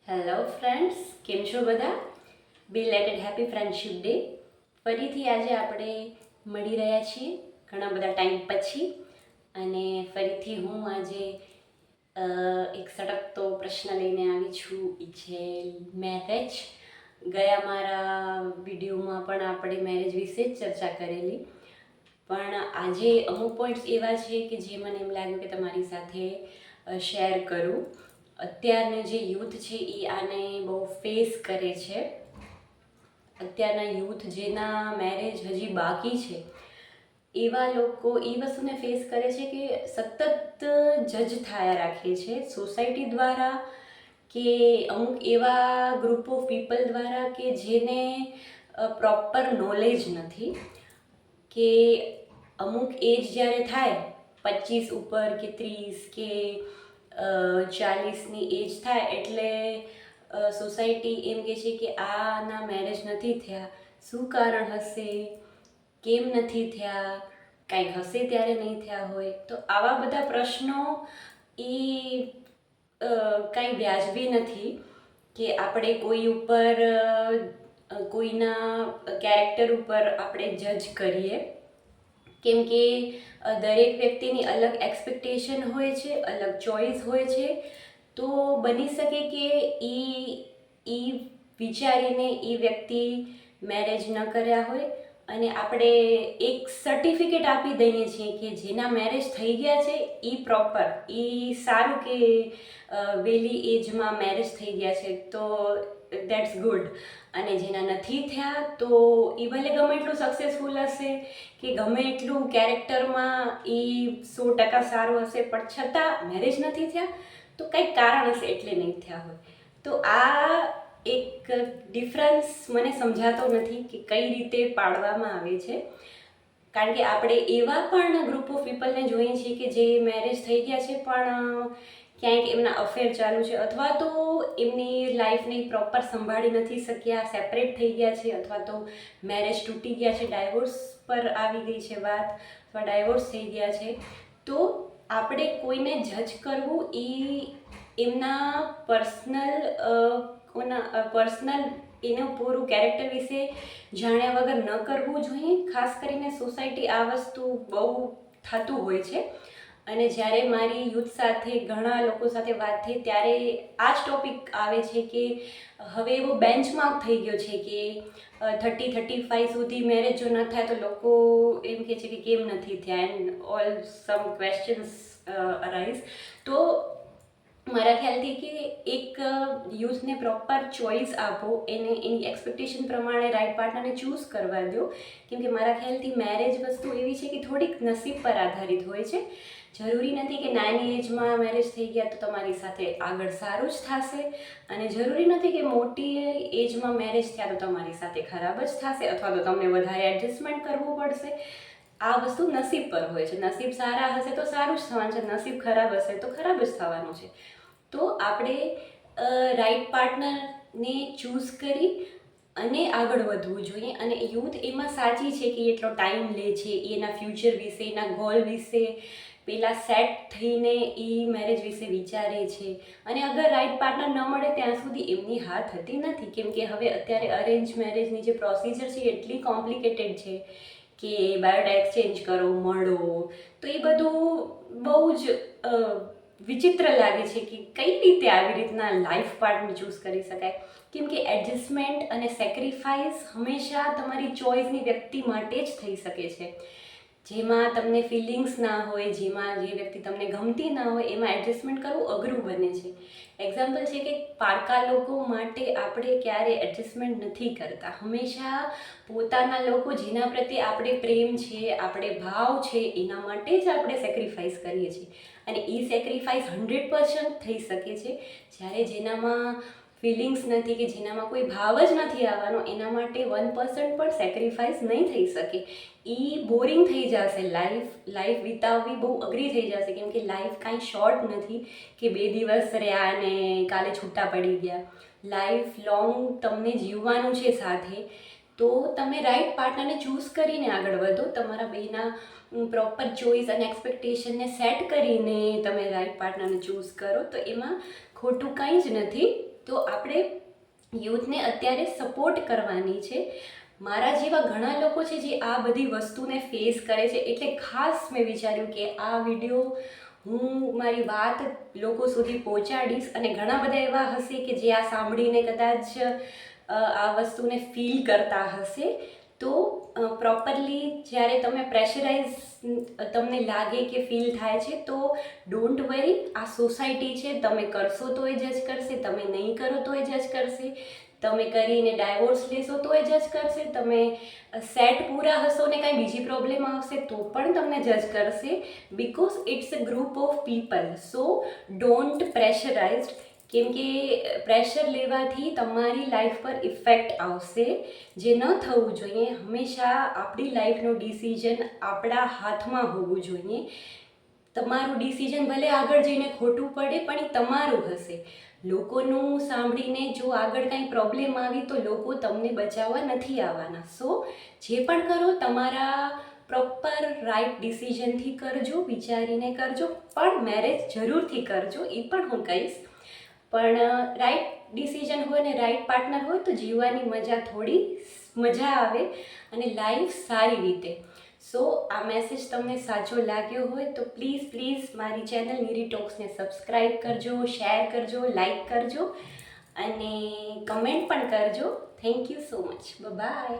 Hello friends, કેમ છો બધા? બિલેટેડ હેપી ફ્રેન્ડશિપ ડે. ફરીથી આજે આપણે મળી રહ્યા છીએ ઘણા બધા ટાઈમ પછી. અને ફરીથી હું આજે એક સટકતો પ્રશ્ન લઈને આવી છું, એ છે મેરેજ. ગયા મારા વિડીયોમાં પણ આપણે મેરેજ વિશે જ ચર્ચા કરેલી, પણ આજે અમુક પોઈન્ટ્સ એવા છે કે જે મને એમ લાગ્યું કે તમારી સાથે શેર કરું. અત્યારનું જે યુથ છે એ આને બહુ ફેસ કરે છે. અત્યારના યુથ જેના મેરેજ હજી બાકી છે એવા લોકો એ વસ્તુને ફેસ કરે છે કે સતત જજ થયા રાખે છે સોસાયટી દ્વારા કે અમુક એવા ગ્રુપ ઓફ પીપલ દ્વારા કે જેને પ્રોપર નોલેજ નથી કે અમુક એજ જ્યારે થાય 25 ઉપર કે 30 કે 40ની એજ થાય એટલે સોસાયટી એમ કહે છે કે આના મેરેજ નથી થયા, શું કારણ હશે, કેમ નથી થયા, કાંઈક હશે ત્યારે નહીં થયા હોય. તો આવા બધા પ્રશ્નો એ કાંઈ વ્યાજબી નથી કે આપણે કોઈ ઉપર કોઈના કેરેક્ટર ઉપર આપણે જજ કરીએ, કેમ કે દરેક વ્યક્તિની અલગ એક્સપેક્ટેશન હોય છે, અલગ ચોઈસ હોય છે. તો બની શકે કે એ વિચારીને એ વ્યક્તિ મેરેજ ન કર્યા હોય અને આપણે એક સર્ટિફિકેટ આપી દઈએ છીએ કે જેના મેરેજ થઈ ગયા છે એ પ્રોપર, એ સારું કે વહેલી એજમાં મેરેજ થઈ ગયા છે તો દેટ્સ ગુડ. અને જેના નથી થયા તો એ ભલે ગમે એટલું સક્સેસફુલ હશે કે ગમે એટલું કેરેક્ટરમાં એ 100% સારું હશે, પણ છતાં મેરેજ નથી થયા તો કંઈક કારણ હશે એટલે નહીં થયા હોય. તો આ એક ડિફરન્સ મને સમજાતો નથી કે કઈ રીતે પાડવામાં આવે છે. કારણ કે આપણે એવા પણ ગ્રુપ ઓફ પીપલને જોઈએ છીએ કે જે મેરેજ થઈ ગયા છે પણ ક્યાંક એમના અફેર ચાલુ છે, અથવા તો એમની લાઈફને પ્રોપર સંભાળી નથી શક્યા, સેપરેટ થઈ ગયા છે, અથવા તો મેરેજ તૂટી ગયા છે, ડાયવોર્સ પર આવી ગઈ છે વાત, અથવા ડાયવોર્સ થઈ ગયા છે. તો આપણે કોઈને જજ કરવું એ એમના પર્સનલ એનું પૂરું કેરેક્ટર વિશે જાણ્યા વગર ન કરવું જોઈએ. ખાસ કરીને સોસાયટી આ વસ્તુ બહુ થતું હોય છે. અને જ્યારે મારી યુથ સાથે ઘણા લોકો સાથે વાત થઈ ત્યારે આ જ ટોપિક આવે છે કે હવે એવો બેન્ચમાર્ક થઈ ગયો છે કે 30-35 સુધી મેરેજ જો ન થાય તો લોકો એમ કહે છે કે કેમ નથી થયા, and all some questions arise. તો મારા ખ્યાલથી કે એક યુથને પ્રોપર ચોઈસ આપો, એને એની એક્સપેક્ટેશન પ્રમાણે રાઈટ પાર્ટનરને ચૂઝ કરવા દો. કેમ કે મારા ખ્યાલથી મેરેજ વસ્તુ એવી છે કે થોડીક નસીબ પર આધારિત હોય છે. જરૂરી નથી કે નાની એજમાં મેરેજ થઈ ગયા તો તમારી સાથે આગળ સારું જ થશે, અને જરૂરી નથી કે મોટી એજમાં મેરેજ થયા તો તમારી સાથે ખરાબ જ થશે, અથવા તો તમને વધારે એડજસ્ટમેન્ટ કરવું પડશે. આ વસ્તુ નસીબ પર હોય છે. નસીબ સારા હશે તો સારું જ થવાનું છે, નસીબ ખરાબ હશે તો ખરાબ જ થવાનું છે. તો આપણે રાઈટ પાર્ટનરને ચૂઝ કરી અને આગળ વધવું જોઈએ. અને યુથ એમાં સાચી છે કે એટલો ટાઈમ લે છે, એના ફ્યુચર વિશે, એના ગોલ વિશે પહેલાં સેટ થઈને એ મેરેજ વિશે વિચારે છે. અને અગર રાઈટ પાર્ટનર ન મળે ત્યાં સુધી એમની હા થતી નથી, કેમ કે હવે અત્યારે અરેન્જ મેરેજની જે પ્રોસિજર છે એટલી કોમ્પ્લિકેટેડ છે કે બાયોડેટા એક્સચેન્જ કરો, મળો, તો એ બધું બહુ જ વિચિત્ર લાગે છે કે કઈ રીતે આવી રીતના લાઈફ પાર્ટનર ચૂઝ કરી શકાય. કેમ કે એડજસ્ટમેન્ટ અને સેક્રિફાઈસ હંમેશા તમારી ચોઈસની વ્યક્તિ માટે જ થઈ શકે છે. જેમાં તમને ફિલિંગ્સ ના હોય, જેમાં જે વ્યક્તિ તમને ગમતી ના હોય, એમાં એડજસ્ટમેન્ટ કરવું અઘરું બને છે. એક્ઝામ્પલ છે કે પારકા લોકો માટે આપણે ક્યારે એડજસ્ટમેન્ટ નથી કરતા. હંમેશા પોતાના લોકો જેના પ્રત્યે આપણે પ્રેમ છે, આપણે ભાવ છે, એના માટે જ આપણે સેક્રિફાઈસ કરીએ છીએ. અને એ સેક્રિફાઈસ 100% થઈ શકે છે. જ્યારે જેનામાં ફિલિંગ્સ નથી, કે જેનામાં કોઈ ભાવ જ નથી આવવાનો, એના માટે 1% પણ સેક્રિફાઈસ નહીં થઈ શકે. એ બોરિંગ થઈ જશે, લાઈફ વિતાવવી બહુ અઘરી થઈ જશે. કેમ કે લાઈફ કાંઈ શોર્ટ નથી કે 2 દિવસ રહ્યા અને કાલે છૂટા પડી ગયા. લાઈફ લોંગ તમને જીવવાનું છે સાથે. તો તમે રાઈટ પાર્ટનરને ચૂઝ કરીને આગળ વધો. તમારા બેના પ્રોપર ચોઈસ અને એક્સપેક્ટેશનને સેટ કરીને તમે રાઈટ પાર્ટનરને ચૂઝ કરો તો એમાં ખોટું કંઈ જ નથી. તો આપણે યુથને અત્યારે સપોર્ટ કરવાની છે. મારા જેવા ઘણા લોકો છે જે આ બધી વસ્તુને ફેસ કરે છે, એટલે ખાસ મેં વિચાર્યું કે આ વિડીયો હું મારી વાત લોકો સુધી પહોંચાડીશ. અને ઘણા બધા એવા હશે કે જે આ સાંભળીને કદાચ આ વસ્તુને ફીલ કરતા હશે. તો પ્રોપરલી જ્યારે તમે પ્રેશરાઇઝ તમને લાગે કે ફીલ થાય છે, તો ડોન્ટ વરી, આ સોસાયટી છે, તમે કરશો તો એ જજ કરશે, તમે નહીં કરો તો એ જજ કરશે, તમે કરીને ડાયવોર્સ લેશો તો એ જજ કરશે, તમે સેટ પૂરા હશો ને કાંઈ બીજી પ્રોબ્લેમ આવશે તો પણ તમને જજ કરશે. Because it's a group of people. So don't pressurise, કેમ કે પ્રેશર લેવાથી તમારી લાઈફ પર ઇફેક્ટ આવશે, જે ન થવું જોઈએ. હંમેશા આપણી લાઈફનું ડિસિઝન આપણા હાથમાં હોવું જોઈએ. તમારું ડિસિઝન ભલે આગળ જઈને ખોટું પડે, પણ એ તમારું હશે. લોકોનું સાંભળીને જો આગળ કાંઈ પ્રોબ્લેમ આવી તો લોકો તમને બચાવવા નથી આવવાના. સો જે પણ કરો તમારા પ્રોપર રાઈટ ડિસિઝનથી કરજો, વિચારીને કરજો, પણ મેરેજ જરૂરથી કરજો, એ પણ હું કહીશ. પણ રાઈટ ડિસિઝન હોય ને રાઈટ પાર્ટનર હોય તો જીવવાની થોડી મજા આવે અને લાઈફ સારી રીતે. સો આ મેસેજ તમને સાચો લાગ્યો હોય તો પ્લીઝ મારી ચેનલ નીરી ટોક્સને સબસ્ક્રાઈબ કરજો, શેર કરજો, લાઈક કરજો અને કમેન્ટ પણ કરજો. Thank you so much. By.